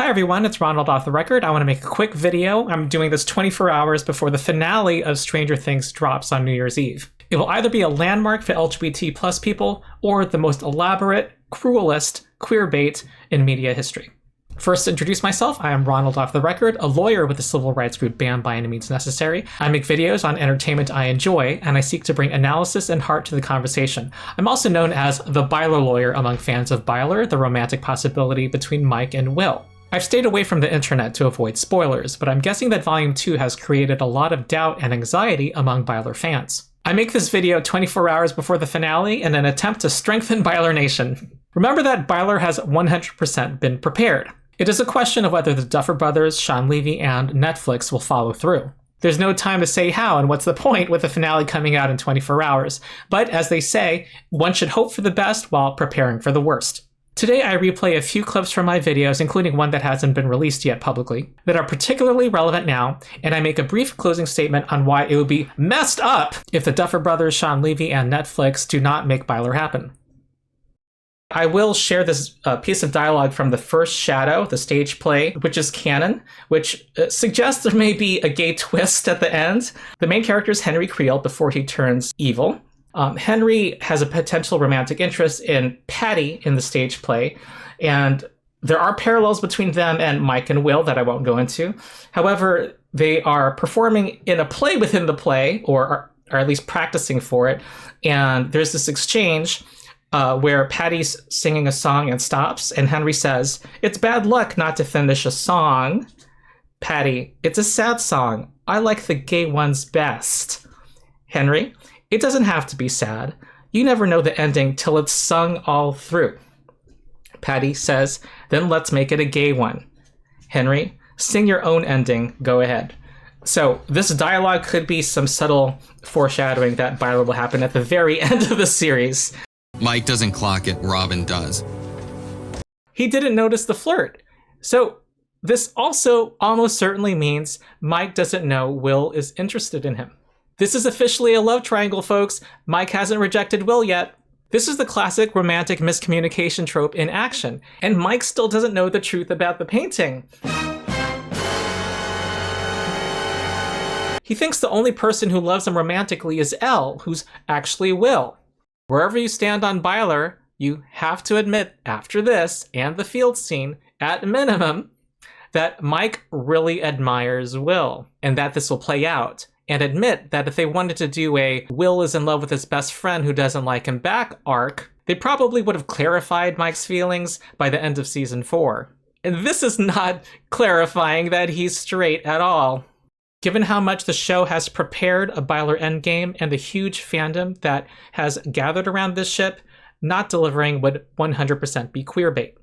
Hi everyone, it's Ronald off the record. I want to make a quick video. I'm doing this 24 hours before the finale of Stranger Things drops on New Year's Eve. It will either be a landmark for LGBT plus people or the most elaborate, cruelest queerbait in media history. First, to introduce myself, I am Ronald off the record, a lawyer with the civil rights group Banned by Any Means Necessary. I make videos on entertainment I enjoy, and I seek to bring analysis and heart to the conversation. I'm also known as the Byler lawyer among fans of Byler, the romantic possibility between Mike and Will. I've stayed away from the internet to avoid spoilers, but I'm guessing that Volume 2 has created a lot of doubt and anxiety among Byler fans. I make this video 24 hours before the finale in an attempt to strengthen Byler Nation. Remember that Byler has 100% been prepared. It is a question of whether the Duffer Brothers, Sean Levy, and Netflix will follow through. There's no time to say how and what's the point with the finale coming out in 24 hours, but as they say, one should hope for the best while preparing for the worst. Today I replay a few clips from my videos, including one that hasn't been released yet publicly, that are particularly relevant now, and I make a brief closing statement on why it would be messed up if the Duffer Brothers, Sean Levy, and Netflix do not make Byler happen. I will share this piece of dialogue from the first Shadow, the stage play, which is canon, which suggests there may be a gay twist at the end. The main character is Henry Creel before he turns evil. Henry has a potential romantic interest in Patty in the stage play, and there are parallels between them and Mike and Will that I won't go into. However, they are performing in a play within the play, or at least practicing for it, and there's this exchange where Patty's singing a song and stops, and Henry says, "It's bad luck not to finish a song." Patty, "It's a sad song. I like the gay ones best." Henry, "It doesn't have to be sad. You never know the ending till it's sung all through." Patty says, "Then let's make it a gay one." Henry, "Sing your own ending. Go ahead." So this dialogue could be some subtle foreshadowing that Byler will happen at the very end of the series. Mike doesn't clock it, Robin does. He didn't notice the flirt. So this also almost certainly means Mike doesn't know Will is interested in him. This is officially a love triangle, folks. Mike hasn't rejected Will yet. This is the classic romantic miscommunication trope in action, and Mike still doesn't know the truth about the painting. He thinks the only person who loves him romantically is Elle, who's actually Will. Wherever you stand on Byler, you have to admit after this and the field scene, at minimum, that Mike really admires Will, and that this will play out. And admit that if they wanted to do a Will is in love with his best friend who doesn't like him back arc, they probably would have clarified Mike's feelings by the end of season 4. And this is not clarifying that he's straight at all. Given how much the show has prepared a Byler endgame and the huge fandom that has gathered around this ship, not delivering would 100% be queerbait.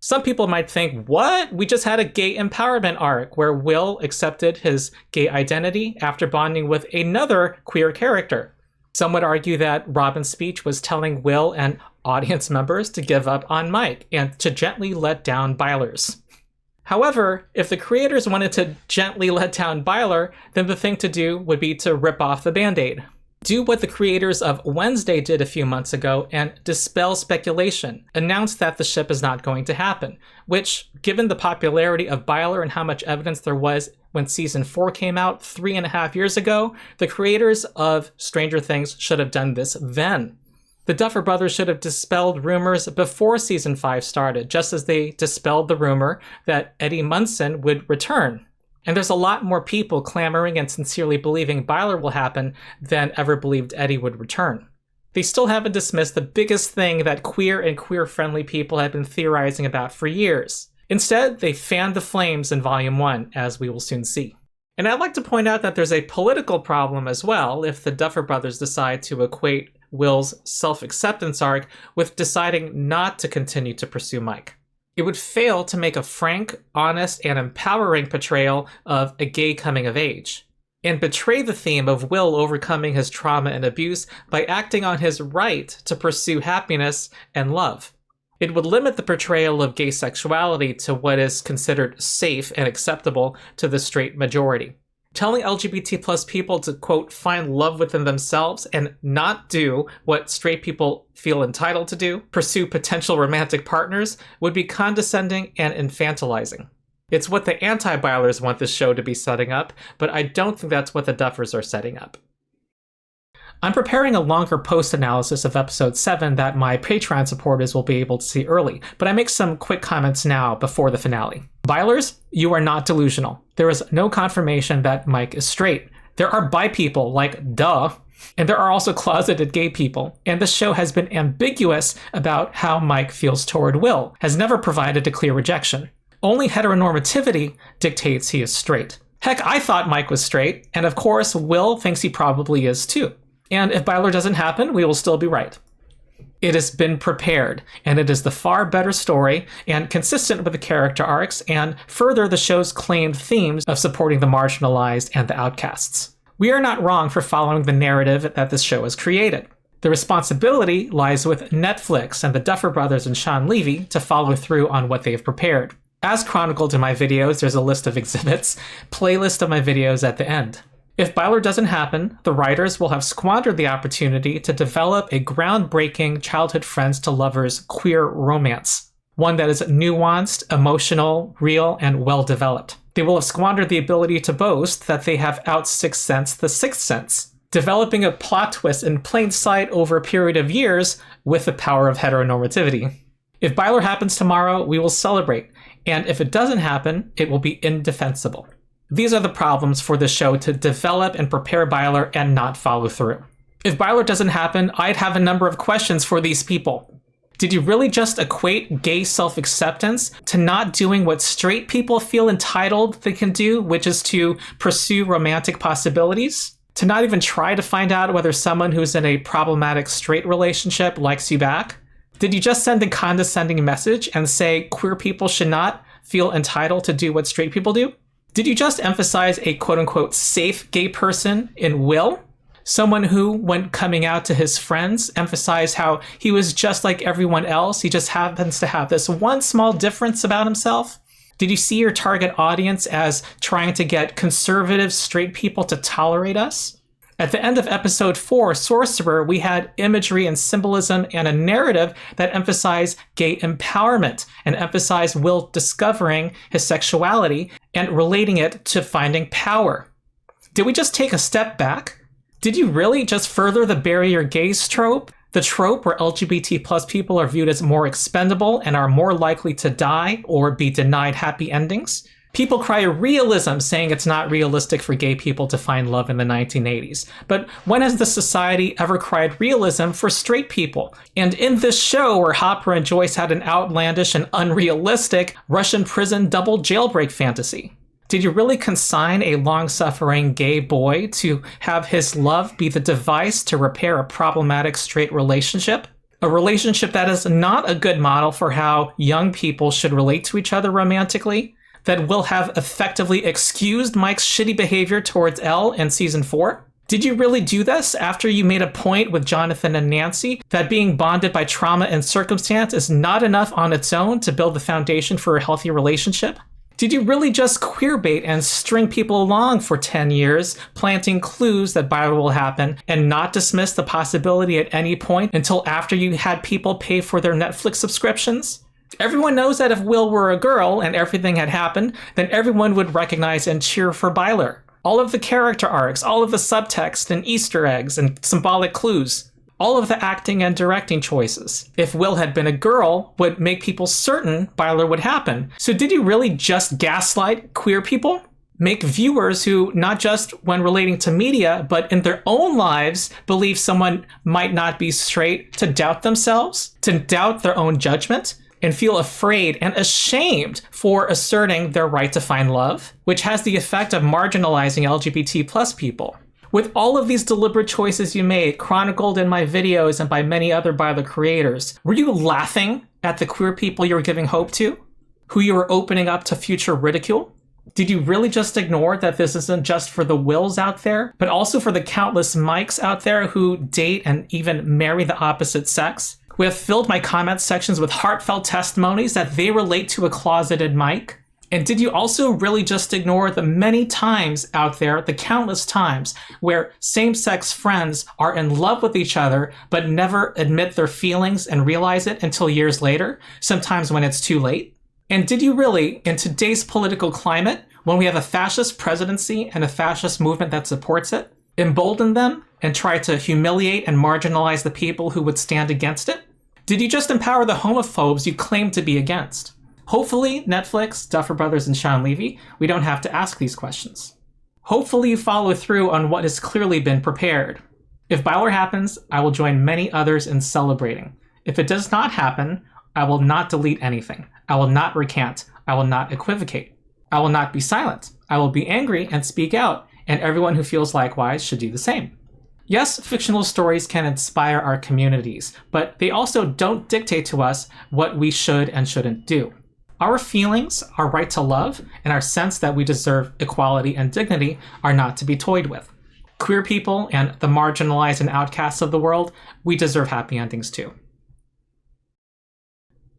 Some people might think, what? We just had a gay empowerment arc where Will accepted his gay identity after bonding with another queer character. Some would argue that Robin's speech was telling Will and audience members to give up on Mike and to gently let down Byler's. However, if the creators wanted to gently let down Byler, then the thing to do would be to rip off the Band-Aid. Do what the creators of Wednesday did a few months ago and dispel speculation. Announce that the ship is not going to happen, which, given the popularity of Byler and how much evidence there was when season 4 came out 3.5 years ago, the creators of Stranger Things should have done this then. The Duffer Brothers should have dispelled rumors before season 5 started, just as they dispelled the rumor that Eddie Munson would return. And there's a lot more people clamoring and sincerely believing Byler will happen than ever believed Eddie would return. They still haven't dismissed the biggest thing that queer and queer-friendly people have been theorizing about for years. Instead, they fanned the flames in Volume 1, as we will soon see. And I'd like to point out that there's a political problem as well if the Duffer Brothers decide to equate Will's self-acceptance arc with deciding not to continue to pursue Mike. It would fail to make a frank, honest, and empowering portrayal of a gay coming of age, and betray the theme of Will overcoming his trauma and abuse by acting on his right to pursue happiness and love. It would limit the portrayal of gay sexuality to what is considered safe and acceptable to the straight majority. Telling LGBT plus people to, quote, find love within themselves and not do what straight people feel entitled to do, pursue potential romantic partners, would be condescending and infantilizing. It's what the anti-Bylers want this show to be setting up, but I don't think that's what the Duffers are setting up. I'm preparing a longer post-analysis of episode 7 that my Patreon supporters will be able to see early, but I make some quick comments now before the finale. Bylers, you are not delusional. There is no confirmation that Mike is straight. There are bi people, like duh, and there are also closeted gay people, and the show has been ambiguous about how Mike feels toward Will, has never provided a clear rejection. Only heteronormativity dictates he is straight. Heck, I thought Mike was straight, and of course Will thinks he probably is too. And if Byler doesn't happen, we will still be right. It has been prepared, and it is the far better story, and consistent with the character arcs, and further the show's claimed themes of supporting the marginalized and the outcasts. We are not wrong for following the narrative that this show has created. The responsibility lies with Netflix and the Duffer Brothers and Sean Levy to follow through on what they have prepared. As chronicled in my videos, there's a list of exhibits, playlist of my videos at the end. If Byler doesn't happen, the writers will have squandered the opportunity to develop a groundbreaking childhood friends to lovers queer romance. One that is nuanced, emotional, real, and well-developed. They will have squandered the ability to boast that they have out-sixth sense the sixth sense, developing a plot twist in plain sight over a period of years with the power of heteronormativity. If Byler happens tomorrow, we will celebrate, and if it doesn't happen, it will be indefensible. These are the problems for the show to develop and prepare Byler and not follow through. If Byler doesn't happen, I'd have a number of questions for these people. Did you really just equate gay self-acceptance to not doing what straight people feel entitled they can do, which is to pursue romantic possibilities? To not even try to find out whether someone who's in a problematic straight relationship likes you back? Did you just send a condescending message and say queer people should not feel entitled to do what straight people do? Did you just emphasize a quote-unquote safe gay person in Will? Someone who, when coming out to his friends, emphasized how he was just like everyone else, he just happens to have this one small difference about himself? Did you see your target audience as trying to get conservative straight people to tolerate us? At the end of episode 4, Sorcerer, we had imagery and symbolism and a narrative that emphasized gay empowerment and emphasized Will discovering his sexuality and relating it to finding power. Did we just take a step back? Did you really just further the bury your gays trope? The trope where LGBT plus people are viewed as more expendable and are more likely to die or be denied happy endings? People cry realism, saying it's not realistic for gay people to find love in the 1980s. But when has the society ever cried realism for straight people? And in this show, where Hopper and Joyce had an outlandish and unrealistic Russian prison double jailbreak fantasy, did you really consign a long-suffering gay boy to have his love be the device to repair a problematic straight relationship? A relationship that is not a good model for how young people should relate to each other romantically? That will have effectively excused Mike's shitty behavior towards Elle in season 4? Did you really do this after you made a point with Jonathan and Nancy that being bonded by trauma and circumstance is not enough on its own to build the foundation for a healthy relationship? Did you really just queerbait and string people along for 10 years, planting clues that Byler will happen, and not dismiss the possibility at any point until after you had people pay for their Netflix subscriptions? Everyone knows that if Will were a girl and everything had happened, then everyone would recognize and cheer for Byler. All of the character arcs, all of the subtext and Easter eggs and symbolic clues, all of the acting and directing choices. If Will had been a girl, would make people certain Byler would happen. So did you really just gaslight queer people? Make viewers who, not just when relating to media, but in their own lives, believe someone might not be straight to doubt themselves, to doubt their own judgment? And feel afraid and ashamed for asserting their right to find love, which has the effect of marginalizing LGBT plus people. With all of these deliberate choices you made, chronicled in my videos and by many other Byler creators, were you laughing at the queer people you were giving hope to? Who you were opening up to future ridicule? Did you really just ignore that this isn't just for the Wills out there, but also for the countless Mikes out there who date and even marry the opposite sex? We have filled my comment sections with heartfelt testimonies that they relate to a closeted Mike. And did you also really just ignore the many times out there, the countless times, where same-sex friends are in love with each other but never admit their feelings and realize it until years later, sometimes when it's too late? And did you really, in today's political climate, when we have a fascist presidency and a fascist movement that supports it, embolden them and try to humiliate and marginalize the people who would stand against it? Did you just empower the homophobes you claim to be against? Hopefully, Netflix, Duffer Brothers, and Sean Levy, we don't have to ask these questions. Hopefully you follow through on what has clearly been prepared. If Byler happens, I will join many others in celebrating. If it does not happen, I will not delete anything. I will not recant. I will not equivocate. I will not be silent. I will be angry and speak out, and everyone who feels likewise should do the same. Yes, fictional stories can inspire our communities, but they also don't dictate to us what we should and shouldn't do. Our feelings, our right to love, and our sense that we deserve equality and dignity are not to be toyed with. Queer people and the marginalized and outcasts of the world, we deserve happy endings too.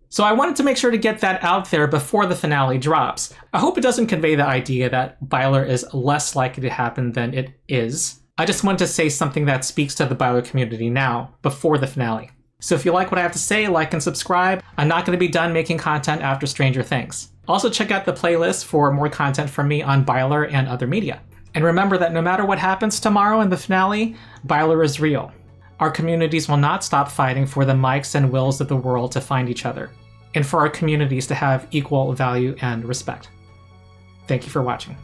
So I wanted to make sure to get that out there before the finale drops. I hope it doesn't convey the idea that Byler is less likely to happen than it is. I just wanted to say something that speaks to the Byler community now, before the finale. So if you like what I have to say, like and subscribe. I'm not going to be done making content after Stranger Things. Also check out the playlist for more content from me on Byler and other media. And remember that no matter what happens tomorrow in the finale, Byler is real. Our communities will not stop fighting for the Mikes and Wills of the world to find each other, and for our communities to have equal value and respect. Thank you for watching.